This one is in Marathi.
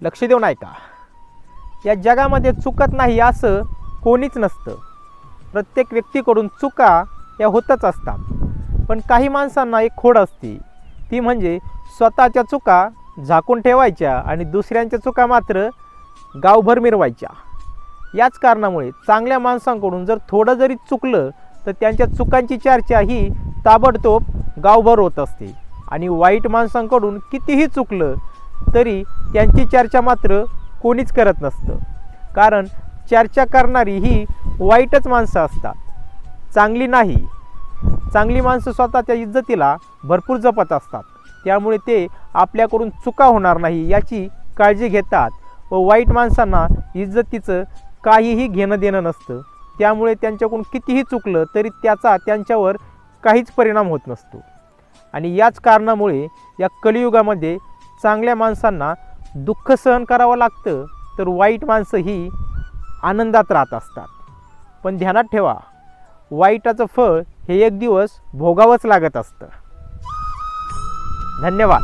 लक्ष देऊन ऐका. या जगामध्ये चुकत नाही असं कोणीच नसतं. प्रत्येक व्यक्तीकडून चुका या होतच असतात. पण काही माणसांना एक खोड असते, ती म्हणजे स्वतःच्या चुका झाकून ठेवायच्या आणि दुसऱ्यांच्या चुका मात्र गावभर मिरवायच्या. याच कारणामुळे चांगल्या माणसांकडून जर थोडं जरी चुकलं तर त्यांच्या चुकांची चर्चा ही ताबडतोब गावभर होत असते. आणि वाईट माणसांकडून कितीही चुकलं तरी त्यांची चर्चा मात्र कोणीच करत नसतं. कारण चर्चा करणारी ही वाईटच माणसं असतात, चांगली नाही. चांगली माणसं स्वतःच्या इज्जतीला भरपूर जपत असतात. त्यामुळे ते आपल्याकडून चुका होणार नाही याची काळजी घेतात व वाईट माणसांना इज्जतीचं काहीही घेणं देणं नसतं. त्यामुळे त्यांच्याकडून कितीही चुकलं तरी त्याचा त्यांच्यावर काहीच परिणाम होत नसतो. आणि याच कारणामुळे या कलियुगामध्ये चांगल्या माणसांना दुःख सहन करावं लागतं, तर वाईट माणसं ही आनंदात राहत असतात. पण ध्यानात ठेवा, वाईटाचं फळ हे एक दिवस भोगावंच लागत असतं. धन्यवाद.